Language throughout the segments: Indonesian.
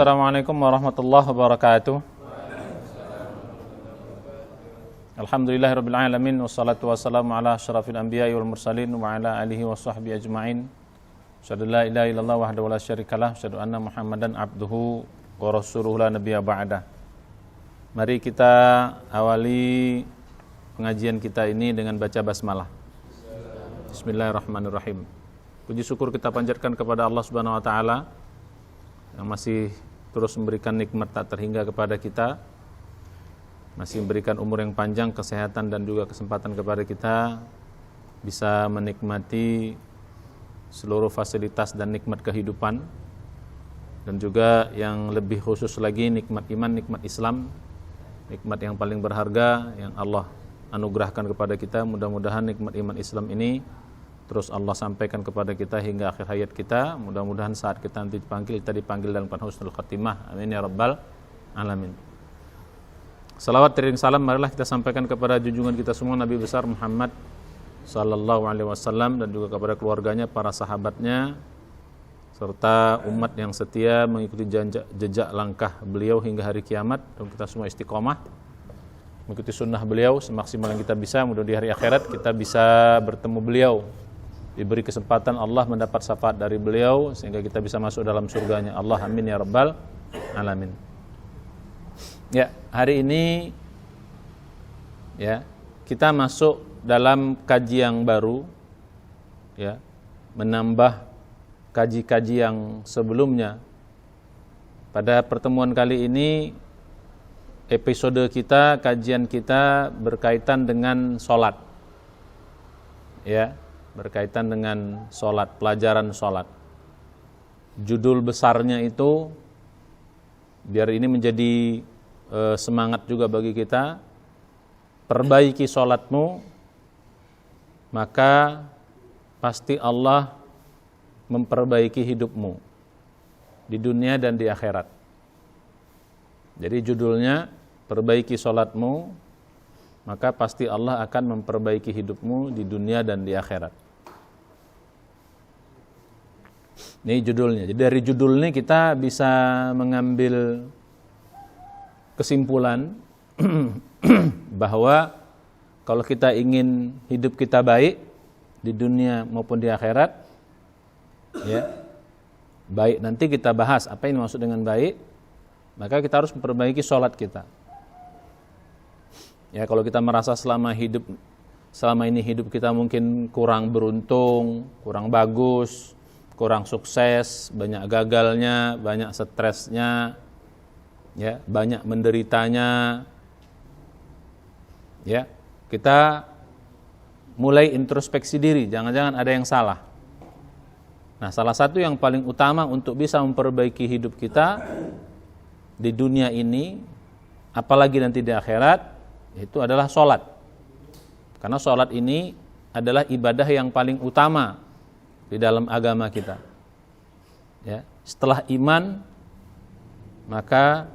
Assalamualaikum warahmatullahi wabarakatuh. Alhamdulillahirabbil alamin wassalatu wassalamu ala asyrafil anbiya'i wal mursalin wa ala alihi washabbihi ajmain. Asyhadu la ilaha illallah wahdahu la syarikalah, asyhadu anna Muhammadan abduhu wa rasuluhu la nabiyya ba'dah. Mari kita awali pengajian kita ini dengan baca basmalah. Bismillahirrahmanirrahim. Puji syukur kita panjatkan kepada Allah Subhanahu wa taala yang masih terus memberikan nikmat tak terhingga kepada kita, masih memberikan umur yang panjang, kesehatan dan juga kesempatan kepada kita bisa menikmati seluruh fasilitas dan nikmat kehidupan, dan juga yang lebih khusus lagi nikmat iman, nikmat Islam, nikmat yang paling berharga yang Allah anugerahkan kepada kita. Mudah-mudahan nikmat iman Islam ini terus Allah sampaikan kepada kita hingga akhir hayat kita. Mudah-mudahan saat kita nanti dipanggil, kita dipanggil dalam husnul khatimah. Amin ya rabbal alamin. Salawat teriring salam marilah kita sampaikan kepada junjungan kita semua Nabi besar Muhammad sallallahu alaihi wasallam, dan juga kepada keluarganya, para sahabatnya, serta umat yang setia mengikuti jejak langkah beliau hingga hari kiamat. Dan kita semua istiqomah mengikuti sunnah beliau semaksimal yang kita bisa. Mudah di hari akhirat kita bisa bertemu beliau, diberi kesempatan Allah mendapat syafaat dari beliau sehingga kita bisa masuk dalam surganya Allah. Amin ya rabbal alamin. Ya, hari ini ya kita masuk dalam kaji yang baru, ya, menambah kaji-kaji yang sebelumnya. Pada pertemuan kali ini episode kita, kajian kita berkaitan dengan sholat, ya, berkaitan dengan sholat, pelajaran sholat. Judul besarnya itu, biar ini menjadi semangat juga bagi kita, perbaiki sholatmu, maka pasti Allah memperbaiki hidupmu di dunia dan di akhirat. Jadi judulnya, perbaiki sholatmu, maka pasti Allah akan memperbaiki hidupmu di dunia dan di akhirat. Ini judulnya. Jadi dari judul ini kita bisa mengambil kesimpulan bahwa kalau kita ingin hidup kita baik di dunia maupun di akhirat, ya, baik nanti kita bahas apa yang dimaksud dengan baik, maka kita harus memperbaiki sholat kita. Ya, kalau kita merasa selama ini hidup kita mungkin kurang beruntung, kurang bagus, kurang sukses, banyak gagalnya, banyak stresnya, ya, banyak menderitanya, ya, kita mulai introspeksi diri, jangan-jangan ada yang salah. Nah, salah satu yang paling utama untuk bisa memperbaiki hidup kita di dunia ini, apalagi nanti di akhirat, itu adalah sholat. Karena sholat ini adalah ibadah yang paling utama di dalam agama kita. Ya, setelah iman, maka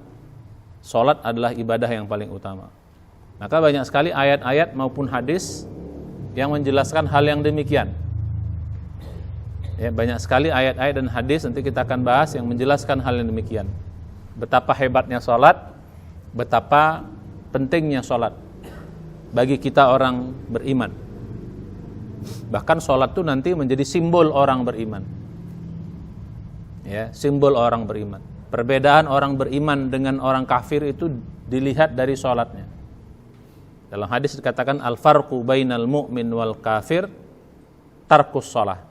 sholat adalah ibadah yang paling utama. Maka banyak sekali ayat-ayat maupun hadis yang menjelaskan hal yang demikian. Ya, banyak sekali ayat-ayat dan hadis, nanti kita akan bahas, yang menjelaskan hal yang demikian. Betapa hebatnya sholat, betapa pentingnya sholat bagi kita orang beriman. Bahkan sholat itu nanti menjadi simbol orang beriman. Ya, simbol orang beriman. Perbedaan orang beriman dengan orang kafir itu dilihat dari sholatnya. Dalam hadis dikatakan al-farqu bainal mu'min wal kafir tarkus sholah.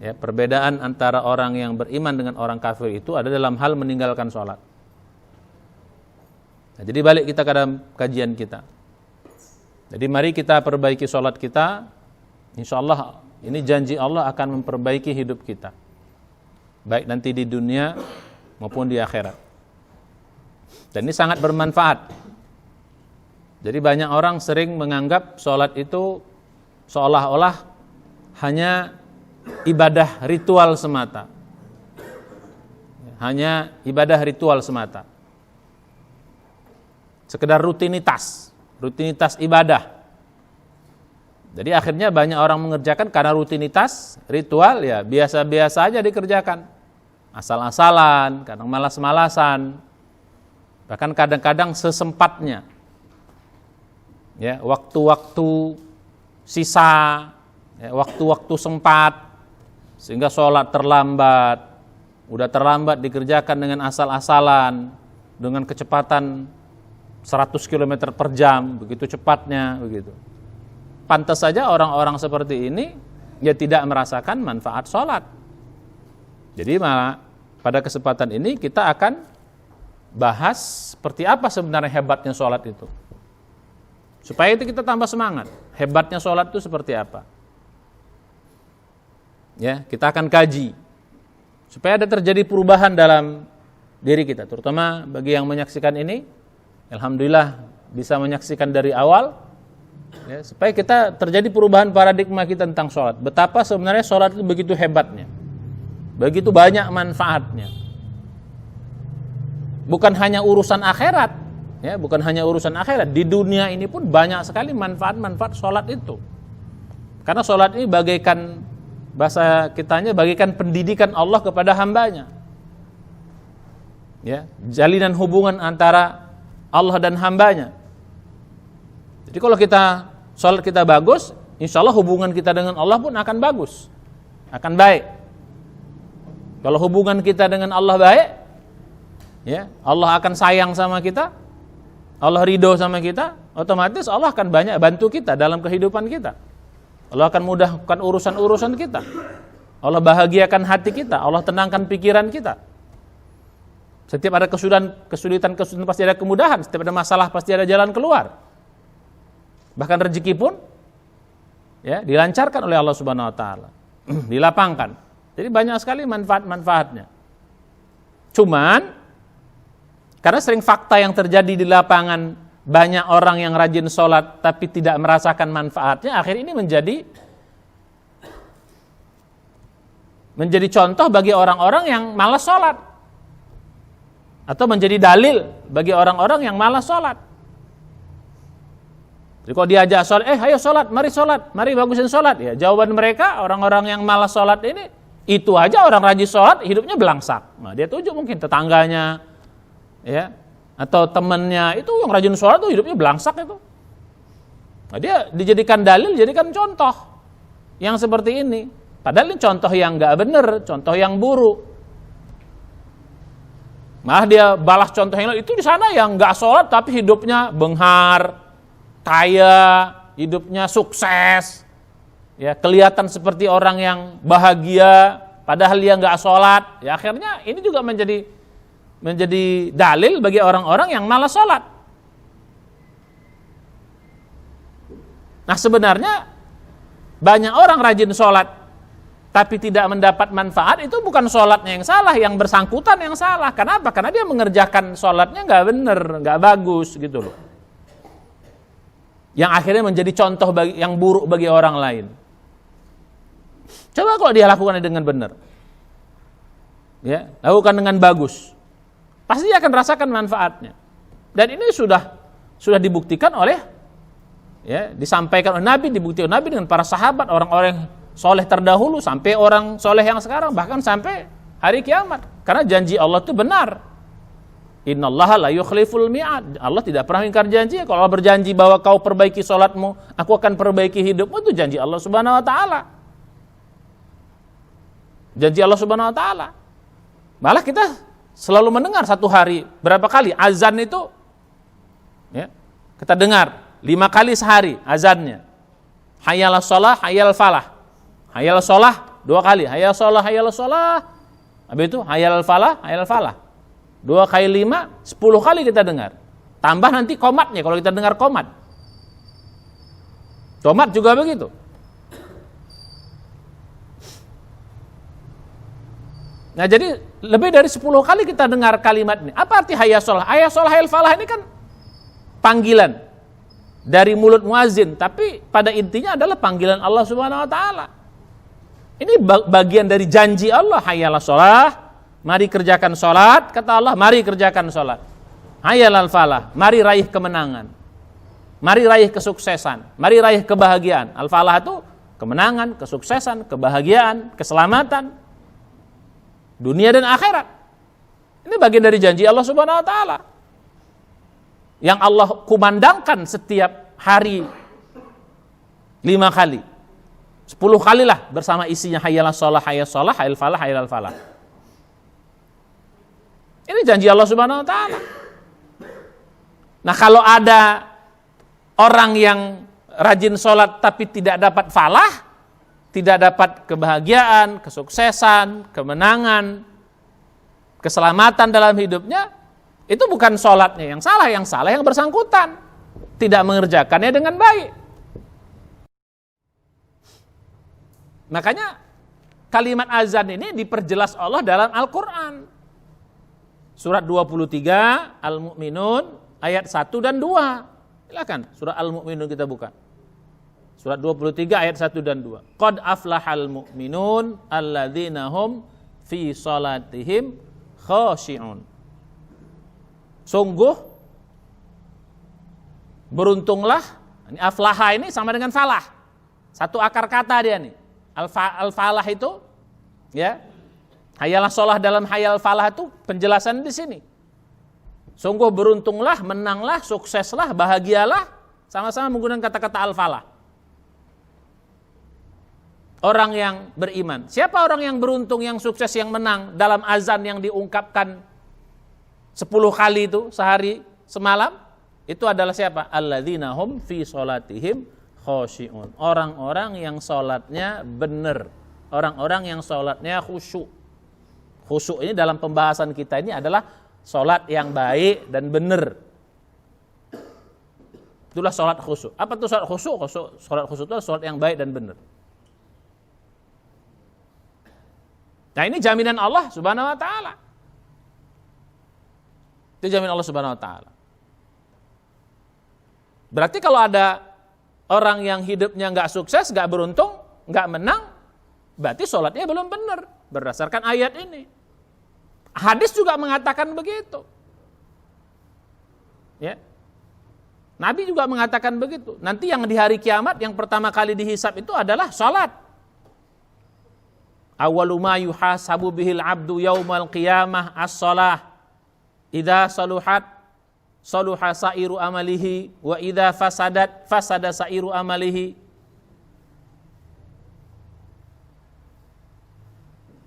Ya, perbedaan antara orang yang beriman dengan orang kafir itu ada dalam hal meninggalkan sholat. Nah, jadi balik kita ke dalam kajian kita. Jadi mari kita perbaiki sholat kita. InsyaAllah ini janji Allah akan memperbaiki hidup kita, baik nanti di dunia maupun di akhirat. Dan ini sangat bermanfaat. Jadi banyak orang sering menganggap sholat itu seolah-olah hanya ibadah ritual semata. Hanya ibadah ritual semata. Sekedar rutinitas ibadah. Jadi akhirnya banyak orang mengerjakan karena rutinitas, ritual, ya biasa-biasa aja dikerjakan. asal-asalan, kadang malas-malasan, bahkan kadang-kadang sesempatnya. Ya, waktu-waktu sisa, ya, waktu-waktu sempat, sehingga sholat terlambat, udah terlambat dikerjakan dengan asal-asalan, dengan kecepatan 100 km per jam, begitu cepatnya, begitu. Pantas saja orang-orang seperti ini ya tidak merasakan manfaat sholat. Jadi pada kesempatan ini kita akan bahas seperti apa sebenarnya hebatnya sholat itu. Supaya itu kita tambah semangat. Hebatnya sholat itu seperti apa? Ya, kita akan kaji. Supaya ada terjadi perubahan dalam diri kita. Terutama bagi yang menyaksikan ini, alhamdulillah bisa menyaksikan dari awal. Ya, supaya kita terjadi perubahan paradigma kita tentang sholat. Betapa sebenarnya sholat itu begitu hebatnya. Begitu banyak manfaatnya. Bukan hanya urusan akhirat, ya, bukan hanya urusan akhirat. Di dunia ini pun banyak sekali manfaat-manfaat sholat itu. Karena sholat ini bagaikan, bahasa kitanya, bagaikan pendidikan Allah kepada hambanya. Ya, jalinan hubungan antara Allah dan hambanya. Jadi kalau sholat kita bagus, insya Allah hubungan kita dengan Allah pun akan bagus, akan baik. Kalau hubungan kita dengan Allah baik, ya, Allah akan sayang sama kita, Allah ridho sama kita, otomatis Allah akan banyak bantu kita dalam kehidupan kita. Allah akan mudahkan urusan-urusan kita. Allah bahagiakan hati kita, Allah tenangkan pikiran kita. Setiap ada kesulitan pasti ada kemudahan, setiap ada masalah pasti ada jalan keluar. Bahkan rezeki pun ya dilancarkan oleh Allah Subhanahu wa taala. Dilapangkan. Jadi banyak sekali manfaat-manfaatnya. Cuman karena sering fakta yang terjadi di lapangan, banyak orang yang rajin sholat tapi tidak merasakan manfaatnya, akhir ini menjadi contoh bagi orang-orang yang malas sholat, atau menjadi dalil bagi orang-orang yang malas sholat. Jadi kalau diajak sholat, ayo sholat, mari bagusin sholat, ya jawaban mereka orang-orang yang malas sholat ini, itu aja orang rajin sholat hidupnya belangsak. Nah, dia tunjuk mungkin tetangganya, ya, atau temannya itu yang rajin sholat tuh hidupnya belangsak itu. Nah, dia dijadikan dalil, jadikan contoh yang seperti ini. Padahal ini contoh yang nggak benar, contoh yang buruk. Malah dia balas contoh yang lain, itu di sana yang nggak sholat tapi hidupnya benghar, kaya, hidupnya sukses, ya kelihatan seperti orang yang bahagia, padahal dia nggak sholat. Ya akhirnya ini juga menjadi dalil bagi orang-orang yang malas sholat. Nah sebenarnya banyak orang rajin sholat tapi tidak mendapat manfaat, itu bukan sholatnya yang salah, yang bersangkutan yang salah. Kenapa? Karena dia mengerjakan sholatnya nggak benar, nggak bagus gitu loh. Yang akhirnya menjadi contoh yang buruk bagi orang lain. Coba kalau dia lakukan dengan benar, ya, lakukan dengan bagus, pasti dia akan rasakan manfaatnya. Dan ini sudah dibuktikan oleh, ya, disampaikan oleh Nabi, dibuktikan oleh Nabi dengan para sahabat, orang-orang soleh terdahulu, sampai orang soleh yang sekarang, bahkan sampai hari kiamat. Karena janji Allah itu benar. Innallaha la yukhliful mi'ad. Allah tidak pernah ingkar janji. Kalau Allah berjanji bahwa kau perbaiki sholatmu, aku akan perbaiki hidupmu, itu janji Allah Subhanahu wa taala. Janji Allah Subhanahu wa taala. Malah kita selalu mendengar satu hari berapa kali azan itu, ya, kita dengar 5 kali sehari azannya. Hayyalas shalah, hayyal falah. Hayyal shalah 2 kali, hayyal shalah, hayyal shalah. Habis itu hayyal falah, hayyal falah. 2 kali 5, 10 kali kita dengar. Tambah nanti qomatnya kalau kita dengar qomat. Qomat juga begitu. Nah jadi lebih dari 10 kali kita dengar kalimat ini. Apa arti hayyal shalah? Hayyal shalah, hayyal falah ini kan panggilan dari mulut muazin, tapi pada intinya adalah panggilan Allah Subhanahu wa taala. Ini bagian dari janji Allah. Hayyalas shalah, mari kerjakan sholat. Kata Allah, mari kerjakan sholat. Hayyalal falah, mari raih kemenangan, mari raih kesuksesan, mari raih kebahagiaan. Al falah itu kemenangan, kesuksesan, kebahagiaan, keselamatan. dunia dan akhirat. Ini bagian dari janji Allah Subhanahu wa taala. Yang Allah kumandangkan setiap hari 5 kali. 10 kali lah bersama isinya hayyalah shalah, hayyal shalah, hayyal falah, hayyal falah. Ini janji Allah Subhanahu wa taala. Nah, kalau ada orang yang rajin sholat tapi tidak dapat falah, tidak dapat kebahagiaan, kesuksesan, kemenangan, keselamatan dalam hidupnya, itu bukan sholatnya yang salah yang bersangkutan. Tidak mengerjakannya dengan baik. Makanya kalimat azan ini diperjelas Allah dalam Al-Quran. Surat 23 Al-Mu'minun ayat 1 dan 2. Silakan surah Al-Mu'minun kita buka. Surat 23 ayat 1 dan 2. Qad aflahal mu'minun alladzina hum fi salatihim khashi'un. Sungguh beruntunglah, ini aflaha ini sama dengan falah. Satu akar kata dia nih. Al-falah itu ya. Hayalah sholah dalam hayal falah itu penjelasan di sini. Sungguh beruntunglah, menanglah, sukseslah, bahagialah, sama-sama menggunakan kata-kata al-falah. Orang yang beriman. Siapa orang yang beruntung, yang sukses, yang menang dalam azan yang diungkapkan 10 kali itu sehari semalam? Itu adalah siapa? Alladzina hum fi sholatihim khashi'un. Orang-orang yang sholatnya benar. Orang-orang yang sholatnya khusyuk. Khusyuk ini dalam pembahasan kita ini adalah sholat yang baik dan benar. Itulah sholat khusyuk. Apa itu sholat khusyuk? Sholat khusyuk itu adalah sholat yang baik dan benar. Nah, ini jaminan Allah Subhanahu wa taala. Itu jaminan Allah Subhanahu wa taala. Berarti kalau ada orang yang hidupnya enggak sukses, enggak beruntung, enggak menang, berarti sholatnya belum benar berdasarkan ayat ini. Hadis juga mengatakan begitu. Ya. Nabi juga mengatakan begitu. Nanti yang di hari kiamat yang pertama kali dihisab itu adalah salat. Awwalu ma yuhasabu bihil abdu yaumal qiyamah as-shalah. Idza saluhat saluha sairu amalihi wa idza fasadat fasada sairu amalihi.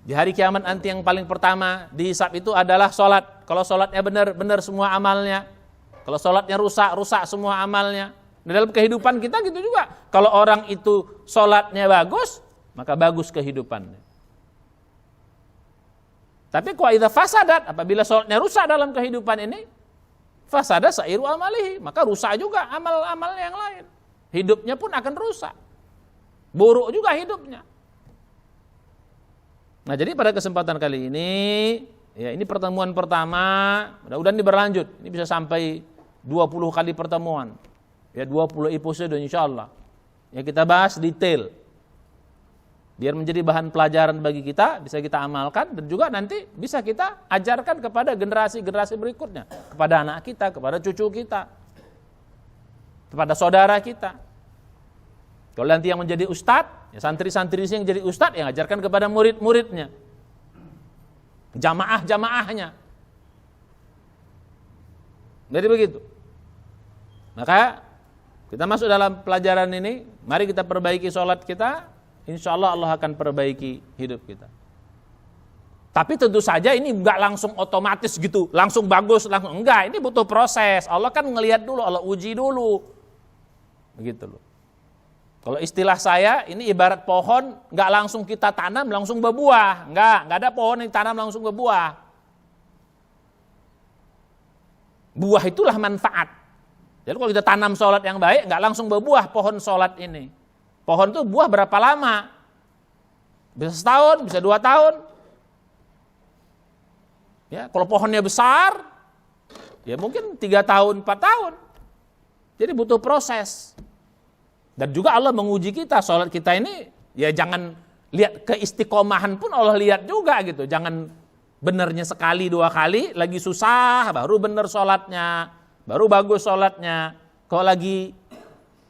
Di hari kiamat nanti yang paling pertama dihisab itu adalah sholat. Kalau sholatnya benar, benar semua amalnya. Kalau sholatnya rusak, rusak semua amalnya. Di dalam kehidupan kita gitu juga. Kalau orang itu sholatnya bagus, maka bagus kehidupannya. Tapi kalau idza fasadat, apabila sholatnya rusak dalam kehidupan ini, fasada sairu amalihi, maka rusak juga amal-amal yang lain. Hidupnya pun akan rusak. Buruk juga hidupnya. Nah, jadi pada kesempatan kali ini, ya ini pertemuan pertama, mudah-mudahan ini berlanjut. Ini bisa sampai 20 kali pertemuan. Ya 20 episode insyaallah. Ya kita bahas detail. Biar menjadi bahan pelajaran bagi kita, bisa kita amalkan dan juga nanti bisa kita ajarkan kepada generasi-generasi berikutnya, kepada anak kita, kepada cucu kita, kepada saudara kita. Kalau nanti yang menjadi ustadz, ya santri-santri yang jadi ustadz yang ajarkan kepada murid-muridnya, jamaah-jamaahnya. Jadi begitu. Maka kita masuk dalam pelajaran ini, mari kita perbaiki sholat kita, insya Allah Allah akan perbaiki hidup kita. Tapi tentu saja ini enggak langsung otomatis gitu, langsung bagus, langsung enggak. Ini butuh proses. Allah kan ngelihat dulu, Allah uji dulu, begitu loh. Kalau istilah saya, ini ibarat pohon, nggak langsung kita tanam, langsung berbuah. Nggak ada pohon yang tanam langsung berbuah. Buah itulah manfaat. Jadi kalau kita tanam sholat yang baik, nggak langsung berbuah pohon sholat ini. Pohon itu buah berapa lama? Bisa setahun, bisa 2 tahun. Ya, kalau pohonnya besar, ya mungkin 3 tahun, 4 tahun. Jadi butuh proses. Dan juga Allah menguji kita, sholat kita ini, ya jangan lihat keistiqomahan pun Allah lihat juga gitu. Jangan benernya sekali 2 kali, lagi susah, baru bener sholatnya, baru bagus sholatnya. Kalau lagi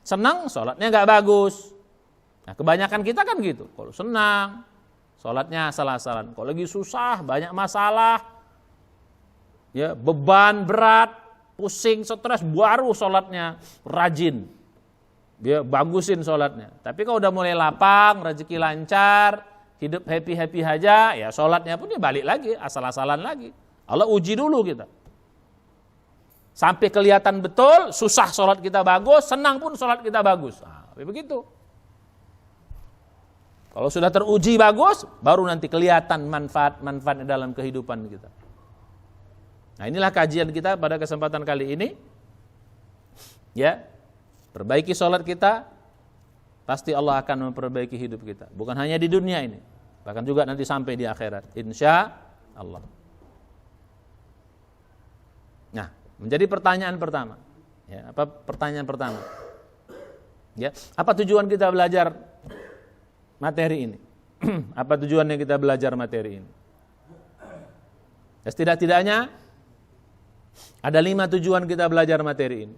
senang, sholatnya gak bagus. Nah kebanyakan kita kan gitu, kalau senang, Sholatnya asal-asalan. Kalau lagi susah, banyak masalah, ya, beban berat, pusing, stres, baru sholatnya rajin. Dia bagusin sholatnya. Tapi kalau udah mulai lapang, rezeki lancar, hidup happy-happy aja, ya sholatnya pun dia balik lagi, asal-asalan lagi. Allah uji dulu kita. Sampai kelihatan betul, susah sholat kita bagus, senang pun sholat kita bagus. Nah, begitu. Kalau sudah teruji bagus, baru nanti kelihatan manfaat-manfaatnya dalam kehidupan kita. Nah, inilah kajian kita pada kesempatan kali ini. Ya, perbaiki sholat kita, pasti Allah akan memperbaiki hidup kita. Bukan hanya di dunia ini, bahkan juga nanti sampai di akhirat. Insya Allah. Nah, menjadi pertanyaan pertama. Ya, apa pertanyaan pertama? Ya, apa tujuan kita belajar materi ini? Apa tujuannya kita belajar materi ini? Ya, setidak-tidaknya ada 5 tujuan kita belajar materi ini.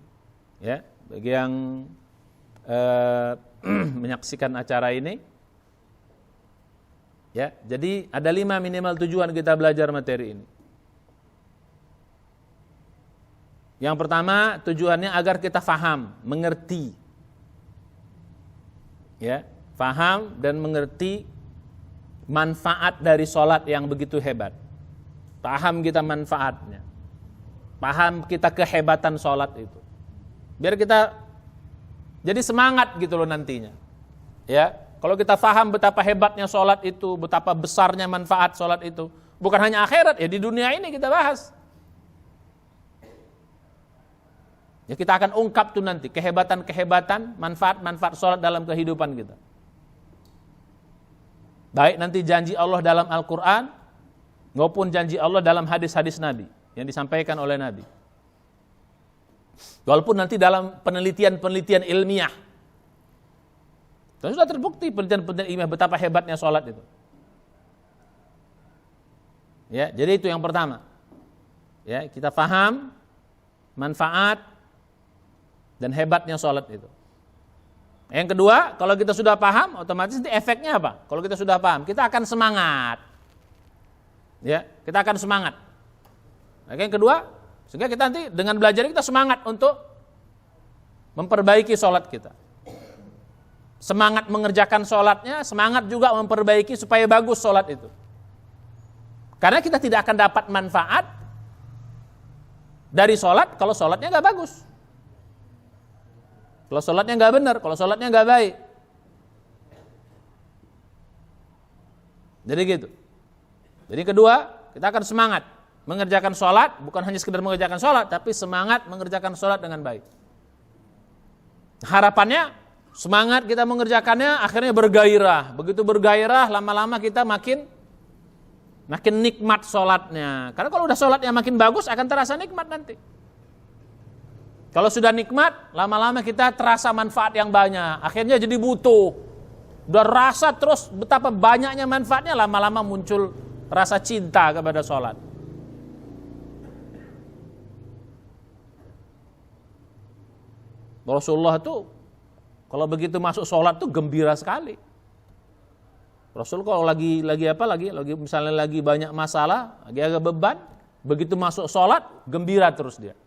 Ya, bagi yang menyaksikan acara ini, ya, jadi ada 5 minimal tujuan kita belajar materi ini. Yang pertama, tujuannya agar kita faham, mengerti. Ya, faham dan mengerti manfaat dari sholat yang begitu hebat. Paham kita manfaatnya. Paham kita kehebatan sholat itu. Biar kita jadi semangat gitu loh nantinya. Ya, kalau kita faham betapa hebatnya sholat itu, betapa besarnya manfaat sholat itu, bukan hanya akhirat, ya di dunia ini kita bahas. Ya, kita akan ungkap tuh nanti kehebatan-kehebatan, manfaat-manfaat sholat dalam kehidupan kita. Baik nanti janji Allah dalam Al-Quran, maupun janji Allah dalam hadis-hadis Nabi yang disampaikan oleh Nabi. Walaupun nanti dalam penelitian-penelitian ilmiah, dan sudah terbukti penelitian-penelitian ilmiah betapa hebatnya sholat itu. Ya, jadi itu yang pertama. Ya, kita faham manfaat dan hebatnya sholat itu. Yang kedua, kalau kita sudah paham, otomatis efeknya apa? Kalau kita sudah paham, kita akan semangat. Ya, kita akan semangat. Yang kedua, sehingga kita nanti dengan belajar kita semangat untuk memperbaiki sholat kita. Semangat mengerjakan sholatnya, semangat juga memperbaiki supaya bagus sholat itu. Karena kita tidak akan dapat manfaat dari sholat kalau sholatnya nggak bagus. Kalau sholatnya nggak benar, kalau sholatnya nggak baik. Jadi gitu. Jadi kedua, kita akan semangat mengerjakan sholat, bukan hanya sekedar mengerjakan sholat, tapi semangat mengerjakan sholat dengan baik. Harapannya, semangat kita mengerjakannya akhirnya bergairah. Begitu bergairah, lama-lama kita makin nikmat sholatnya. Karena kalau udah sholatnya makin bagus, akan terasa nikmat nanti. Kalau sudah nikmat, lama-lama kita terasa manfaat yang banyak. Akhirnya jadi butuh. Udah rasa terus betapa banyaknya manfaatnya, lama-lama muncul rasa cinta kepada sholat. Rasulullah itu kalau begitu masuk sholat tuh gembira sekali. Rasul kalau lagi misalnya lagi banyak masalah, lagi agak beban, begitu masuk sholat gembira terus dia.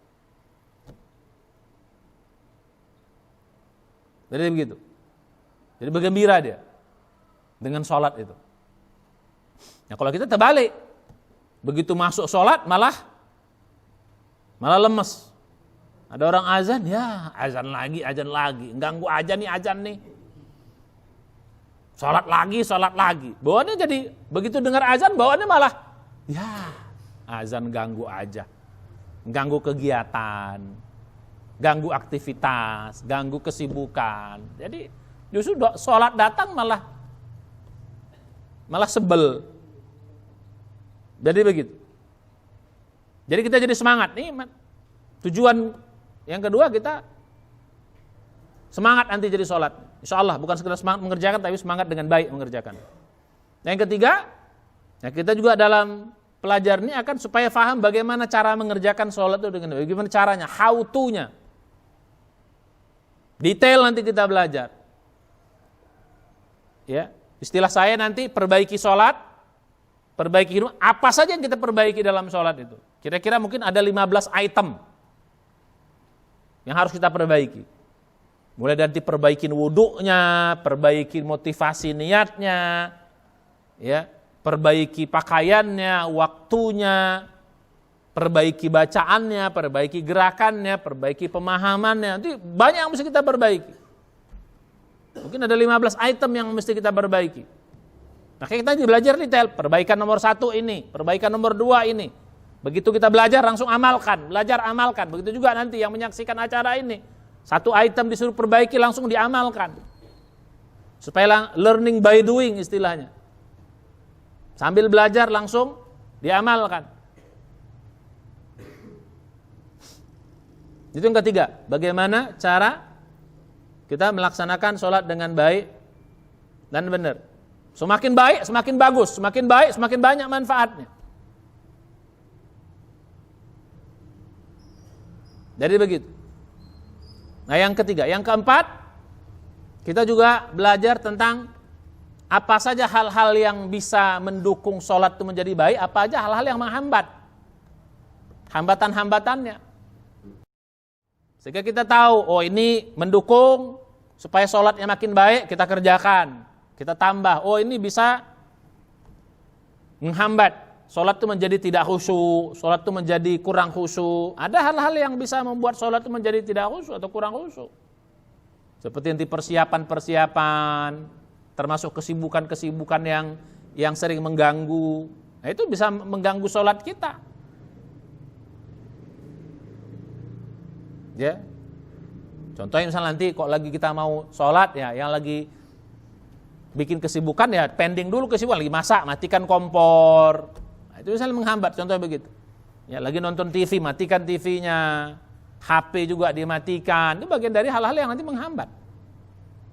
Jadi begitu. Jadi bergembira dia dengan sholat itu. Nah, kalau kita terbalik, begitu masuk sholat malah lemes. Ada orang azan, ya azan lagi, ganggu aja nih azan nih. Sholat lagi. Bawaannya jadi begitu dengar azan, bawaannya malah, ya azan ganggu aja, ganggu kegiatan, ganggu aktivitas, ganggu kesibukan. Jadi justru sholat datang malah sebel. Jadi begitu. Jadi kita jadi semangat nih. Tujuan yang kedua kita semangat nanti jadi sholat. Insya Allah bukan sekedar semangat mengerjakan, tapi semangat dengan baik mengerjakan. Yang ketiga, ya kita juga dalam pelajar ini akan supaya paham bagaimana cara mengerjakan sholat itu dengan baik. Bagaimana caranya, how to-nya. Detail nanti kita belajar. Ya, Istilah saya nanti perbaiki sholat, perbaiki hidup. Apa saja yang kita perbaiki dalam sholat itu? Kira-kira mungkin ada 15 item yang harus kita perbaiki. Mulai dari perbaikin wudunya, perbaiki motivasi niatnya, ya, perbaiki pakaiannya, waktunya, perbaiki bacaannya, perbaiki gerakannya, perbaiki pemahamannya. Nanti banyak yang mesti kita perbaiki. Mungkin ada 15 item yang mesti kita perbaiki. Makanya kita belajar detail, perbaikan nomor 1 ini, perbaikan nomor 2 ini. Begitu kita belajar langsung amalkan, belajar amalkan. Begitu juga nanti yang menyaksikan acara ini. 1 item disuruh perbaiki langsung diamalkan. Supaya learning by doing istilahnya. Sambil belajar langsung diamalkan. Itu yang ketiga, bagaimana cara kita melaksanakan sholat dengan baik dan benar. Semakin baik, semakin bagus. Semakin baik, semakin banyak manfaatnya. Jadi begitu. Nah yang ketiga, yang keempat, kita juga belajar tentang apa saja hal-hal yang bisa mendukung sholat itu menjadi baik, apa aja hal-hal yang menghambat. Hambatan-hambatannya. Sehingga kita tahu, oh ini mendukung supaya sholatnya makin baik, kita kerjakan, kita tambah. Oh ini bisa menghambat, sholat itu menjadi tidak khusyuk, sholat itu menjadi kurang khusyuk. Ada hal-hal yang bisa membuat sholat itu menjadi tidak khusyuk atau kurang khusyuk. Seperti nanti persiapan-persiapan, termasuk kesibukan-kesibukan yang sering mengganggu. Nah itu bisa mengganggu sholat kita. Ya, contohnya misalnya nanti kok lagi kita mau sholat ya, yang lagi bikin kesibukan ya pending dulu kesibukan, lagi masak matikan kompor, nah, itu misalnya menghambat, contohnya begitu. Ya lagi nonton TV matikan TV-nya, HP juga dimatikan, itu bagian dari hal-hal yang nanti menghambat.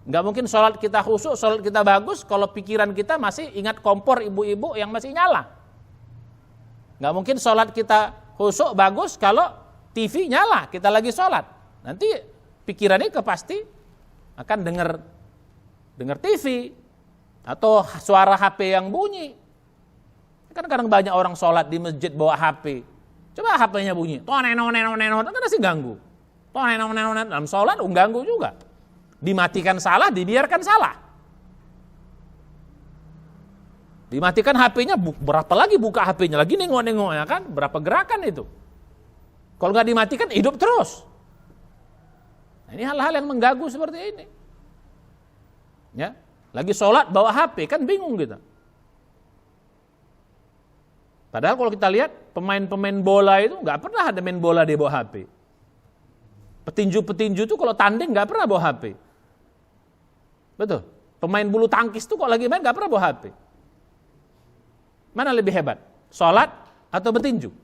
Nggak mungkin sholat kita khusyuk, sholat kita bagus kalau pikiran kita masih ingat kompor ibu-ibu yang masih nyala. Nggak mungkin sholat kita khusyuk bagus kalau TV nyala, kita lagi sholat. Nanti pikirannya pasti akan dengar TV atau suara HP yang bunyi. Kan kadang banyak orang sholat di masjid bawa HP. Coba HP-nya bunyi, kan masih ganggu. Dalam sholat ganggu juga. Dimatikan salah, dibiarkan salah. Dimatikan HP-nya, berapa lagi buka HP-nya, lagi nengok-nengok ya kan, berapa gerakan itu. Kalau nggak dimatikan hidup terus. Nah, ini hal-hal yang mengganggu seperti ini. Ya, lagi sholat bawa HP kan bingung kita. Padahal kalau kita lihat pemain-pemain bola itu nggak pernah ada main bola dia bawa HP. Petinju-petinju itu kalau tanding nggak pernah bawa HP. Betul. Pemain bulu tangkis itu kalau lagi main nggak pernah bawa HP. Mana lebih hebat? Sholat atau petinju?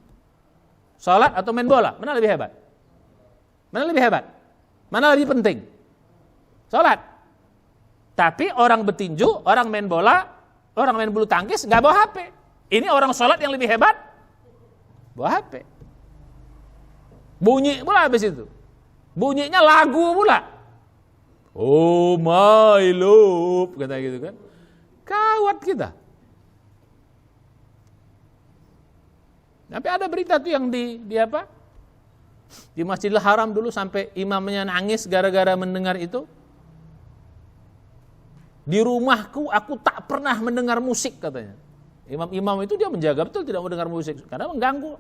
Sholat atau main bola? Mana lebih hebat? Mana lebih hebat? Mana lebih penting? Sholat. Tapi orang petinju, orang main bola, orang main bulu tangkis nggak bawa HP. Ini orang sholat yang lebih hebat, bawa HP. Bunyi pula habis itu. Bunyinya lagu pula. Oh my love, kata gitu kan. Kawat kita. Tapi ada berita tuh yang di apa? Di Masjidil Haram dulu sampai imamnya nangis gara-gara mendengar itu. Di rumahku aku tak pernah mendengar musik katanya. Imam-imam itu dia menjaga betul tidak mendengar musik karena mengganggu.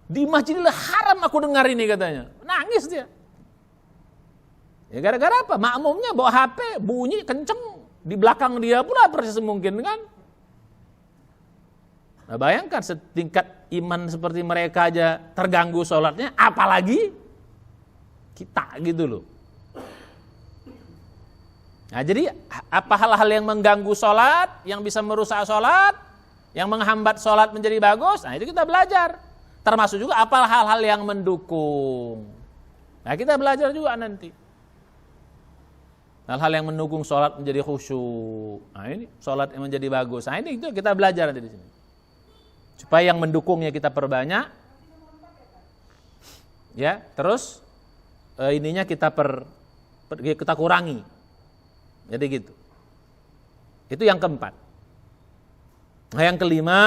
Di Masjidil Haram aku dengar ini katanya. Nangis dia. Ya gara-gara apa? Makmumnya bawa HP, bunyi kenceng. Di belakang dia pula persis mungkin kan. Nah bayangkan setingkat iman seperti mereka aja terganggu sholatnya, apalagi kita gitu loh. Nah jadi apa hal-hal yang mengganggu sholat, yang bisa merusak sholat, yang menghambat sholat menjadi bagus, nah itu kita belajar. Termasuk juga apa hal-hal yang mendukung. Nah kita belajar juga nanti. Hal-hal yang mendukung sholat menjadi khusyuk. Nah ini sholat yang menjadi bagus. Nah ini itu kita belajar nanti di sini. Supaya yang mendukungnya kita perbanyak, ya terus ininya kita kurangi, jadi gitu. Itu yang keempat. Nah, yang kelima,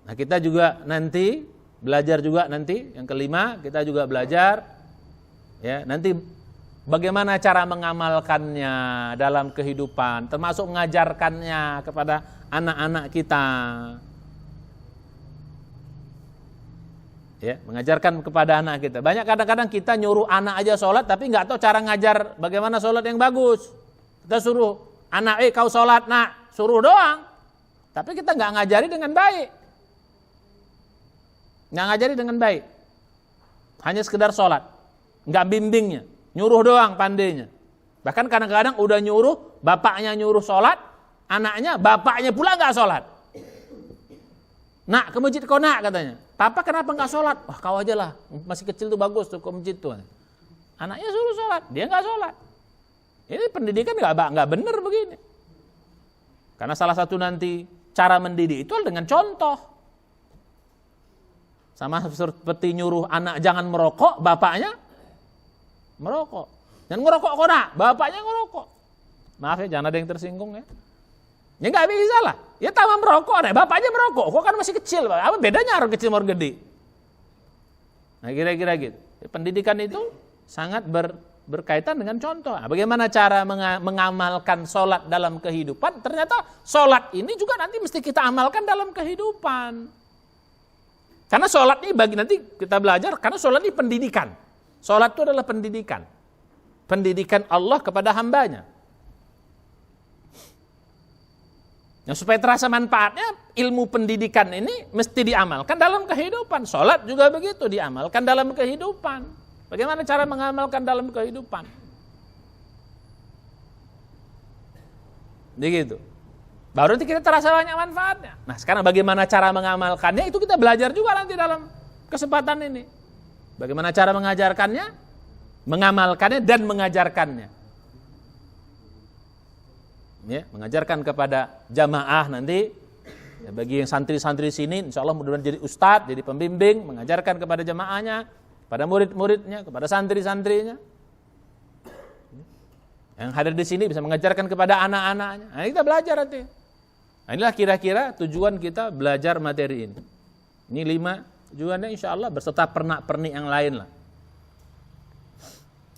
nah kita juga nanti belajar juga nanti. Yang kelima kita juga belajar ya, nanti bagaimana cara mengamalkannya dalam kehidupan, termasuk mengajarkannya kepada anak-anak kita. Ya, mengajarkan kepada anak kita. Banyak kadang-kadang kita nyuruh anak aja sholat tapi nggak tahu cara ngajar bagaimana sholat yang bagus. Kita suruh anak, kau sholat nak, suruh doang. Tapi kita nggak ngajari dengan baik. Nggak ngajari dengan baik. Hanya sekedar sholat. Nggak bimbingnya. Nyuruh doang pandainya. Bahkan kadang-kadang udah nyuruh, bapaknya nyuruh sholat, anaknya, bapaknya pula nggak sholat. Nak, ke masjid kau nak katanya. Papa kenapa nggak sholat? Wah kau aja lah, masih kecil tuh bagus tuh ke masjid tuh. Anaknya suruh sholat, dia nggak sholat. Ini pendidikan nggak benar begini. Karena salah satu nanti cara mendidik itu dengan contoh. Sama seperti nyuruh anak jangan merokok, bapaknya merokok. Jangan ngerokok kok nak, bapaknya ngerokok. Maaf ya, jangan ada yang tersinggung ya. Ya nggak bisa lah. Ya tambah merokok, nah bapaknya merokok. Kok kan masih kecil, apa bedanya orang kecil orang gede? Nah kira-kira gitu. Pendidikan itu sangat berkaitan dengan contoh. Nah, bagaimana cara mengamalkan sholat dalam kehidupan? Ternyata sholat ini juga nanti mesti kita amalkan dalam kehidupan. Karena sholat ini bagi nanti kita belajar, karena sholat ini pendidikan. Sholat itu adalah pendidikan. Pendidikan Allah kepada hambanya. Nah, supaya terasa manfaatnya, ilmu pendidikan ini mesti diamalkan dalam kehidupan. Sholat juga begitu, diamalkan dalam kehidupan. Bagaimana cara mengamalkan dalam kehidupan? Begitu. Baru nanti kita terasa banyak manfaatnya. Nah, sekarang bagaimana cara mengamalkannya, itu kita belajar juga nanti dalam kesempatan ini. Bagaimana cara mengajarkannya, mengamalkannya, dan mengajarkannya. Ya, mengajarkan kepada jamaah nanti ya, bagi yang santri-santri sini insya Allah mudah-mudahan jadi ustadz, jadi pembimbing, mengajarkan kepada jamaahnya, kepada murid-muridnya, kepada santri-santrinya. Yang hadir di sini bisa mengajarkan kepada anak-anaknya. Nah, kita belajar nanti. Nah, inilah kira-kira tujuan kita belajar materi ini. Ini 5 tujuannya insya Allah berserta pernak-pernik yang lain lah.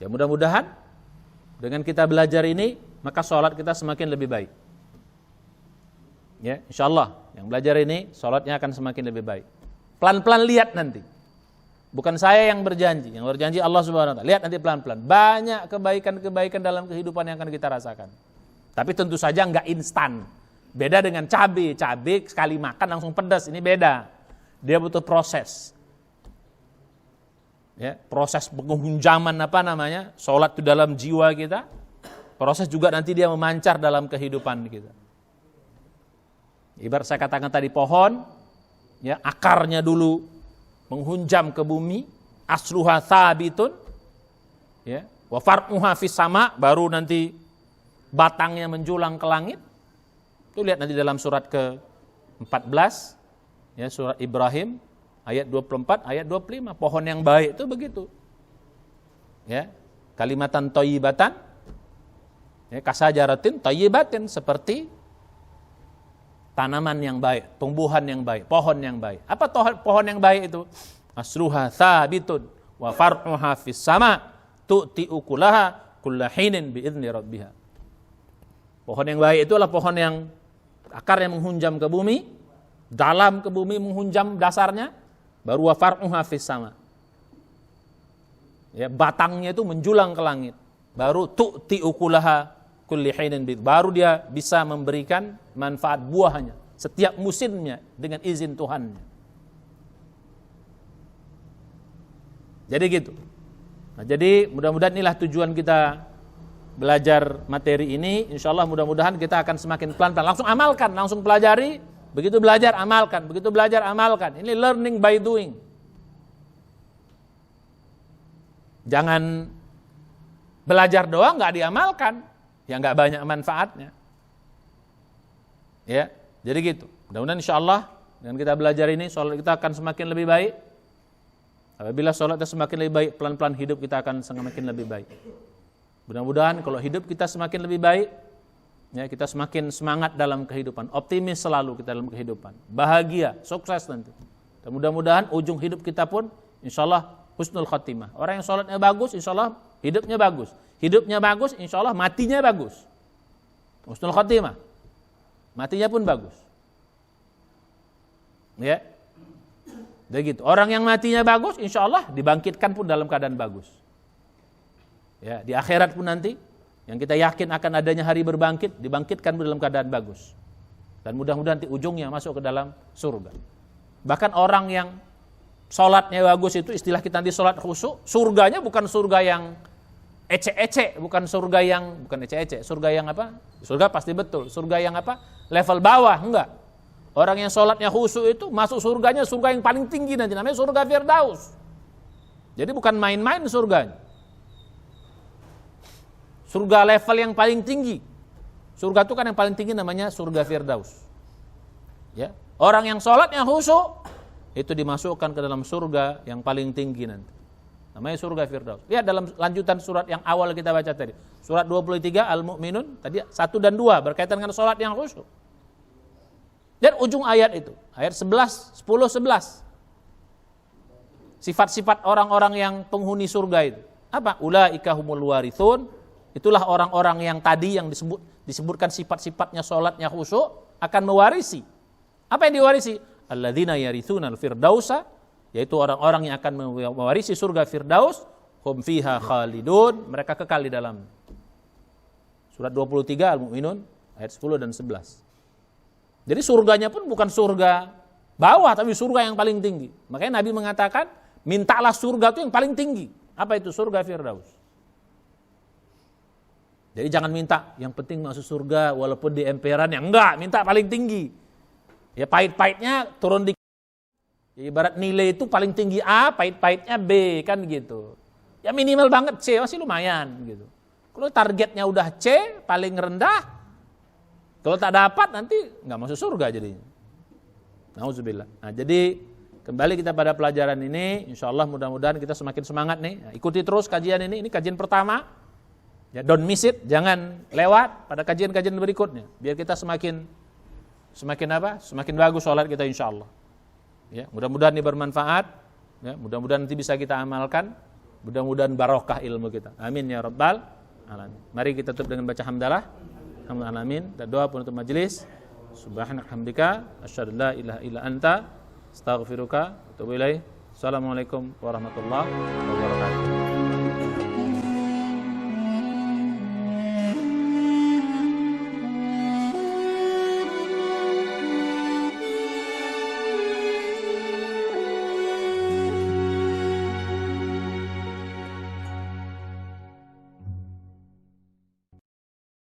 Ya mudah-mudahan dengan kita belajar ini maka sholat kita semakin lebih baik. Ya, insya Allah yang belajar ini sholatnya akan semakin lebih baik. Pelan-pelan lihat nanti. Bukan saya yang berjanji, yang berjanji Allah Subhanahu wa taala. Lihat nanti pelan-pelan. Banyak kebaikan-kebaikan dalam kehidupan yang akan kita rasakan. Tapi tentu saja enggak instan. Beda dengan cabai sekali makan langsung pedas, ini beda. Dia butuh proses. Ya, proses penghunjaman sholat itu dalam jiwa kita. Proses juga nanti dia memancar dalam kehidupan kita. Ibarat saya katakan tadi pohon, ya akarnya dulu menghunjam ke bumi, asluha thabitun, ya, wa far'uha fis sama, baru nanti batangnya menjulang ke langit. Itu lihat nanti dalam surat ke-14, ya surat Ibrahim ayat 24, ayat 25, pohon yang baik itu begitu. Ya, kalimatan thayyibatan, ya, kasajaratin thayyibatin, seperti tanaman yang baik, tumbuhan yang baik, pohon yang baik. Apa pohon yang baik itu? Asruha thabitun wa far'uha fis sama tu'ti ukulaha kulla hinin bi'izni rabbiha. Pohon yang baik itu adalah pohon yang akarnya menghunjam ke bumi, dalam ke bumi menghunjam dasarnya, baru wa far'uha fis sama. Ya, batangnya itu menjulang ke langit. Baru tu'ti ukulaha kulli hinin, baru dia bisa memberikan manfaat buahnya setiap musimnya dengan izin Tuhannya. Jadi gitu. Nah, jadi mudah-mudahan inilah tujuan kita belajar materi ini. Insyaallah mudah-mudahan kita akan semakin pelan-pelan. Langsung amalkan, langsung pelajari. Begitu belajar amalkan, begitu belajar amalkan. Ini learning by doing. Jangan belajar doang nggak diamalkan. Ya nggak banyak manfaatnya. Ya, jadi gitu. Mudah-mudahan insyaallah dengan kita belajar ini, sholat kita akan semakin lebih baik. Apabila sholat kita semakin lebih baik, pelan-pelan hidup kita akan semakin lebih baik. Mudah-mudahan kalau hidup kita semakin lebih baik, Ya, kita semakin semangat dalam kehidupan, optimis selalu kita dalam kehidupan, bahagia, sukses nanti. Dan mudah-mudahan ujung hidup kita pun insya Allah husnul khatimah. Orang yang sholatnya bagus, insya Allah hidupnya bagus. Hidupnya bagus, insya Allah matinya bagus. Husnul khatimah. Matinya pun bagus. Ya, begitu. Orang yang matinya bagus, insya Allah dibangkitkan pun dalam keadaan bagus. Ya, di akhirat pun nanti yang kita yakin akan adanya hari berbangkit, dibangkitkan dalam keadaan bagus. Dan mudah-mudahan nanti ujungnya masuk ke dalam surga. Bahkan orang yang sholatnya bagus itu, istilah kita nanti sholat khusyuk, surganya bukan surga yang ece-ece, bukan ece-ece, surga yang apa? Surga pasti betul, surga yang apa? Level bawah, enggak. Orang yang sholatnya khusyuk itu masuk surganya surga yang paling tinggi nanti, namanya surga Firdaus. Jadi bukan main-main surganya. Surga level yang paling tinggi. Surga itu kan yang paling tinggi namanya surga Firdaus. Ya. Orang yang sholatnya khusyuk itu dimasukkan ke dalam surga yang paling tinggi nanti. Namanya surga Firdaus. Lihat dalam lanjutan surat yang awal kita baca tadi. Surat 23 Al-Mu'minun tadi 1 dan 2 berkaitan dengan sholat yang khusyuk. Dan ujung ayat itu, ayat 11, 10, 11. Sifat-sifat orang-orang yang penghuni surga itu. Apa? Ulaika humul warithun. Itulah orang-orang yang tadi yang disebutkan sifat-sifatnya sholatnya khusyuk akan mewarisi. Apa yang diwarisi? Alladzina yarithunal firdausa, yaitu orang-orang yang akan mewarisi surga Firdaus, hum fiha khalidun, mereka kekal di dalam. Surat 23 Al-Mu'minun ayat 10 dan 11. Jadi surganya pun bukan surga bawah, tapi surga yang paling tinggi. Makanya Nabi mengatakan, mintalah surga itu yang paling tinggi. Apa itu? Surga Firdaus. Jadi jangan minta yang penting masuk surga walaupun di emperan yang enggak, minta paling tinggi. Ya pahit-pahitnya turun dikit. Ya, ibarat nilai itu paling tinggi A, pahit-pahitnya B, kan gitu. Ya minimal banget C, masih lumayan gitu. Kalau targetnya udah C, paling rendah, kalau tak dapat nanti enggak masuk surga jadinya. Nauzubillah. Nah, jadi kembali kita pada pelajaran ini, insyaallah mudah-mudahan kita semakin semangat nih. Nah, ikuti terus kajian ini kajian pertama. Ya, don't miss it, jangan lewat pada kajian-kajian berikutnya. Biar kita semakin apa? Semakin bagus sholat kita insyaallah. Ya, mudah-mudahan ini bermanfaat. Ya, mudah-mudahan nanti bisa kita amalkan. Mudah-mudahan barokah ilmu kita. Amin ya rabbal alamin. Mari kita tutup dengan baca hamdalah. Alhamdulillah alamin. Dan doa penutup majelis. Subhanaka hamdika asyhadu an la ilaha illa anta astaghfiruka wa atubu ilaik. Assalamualaikum warahmatullahi wabarakatuh.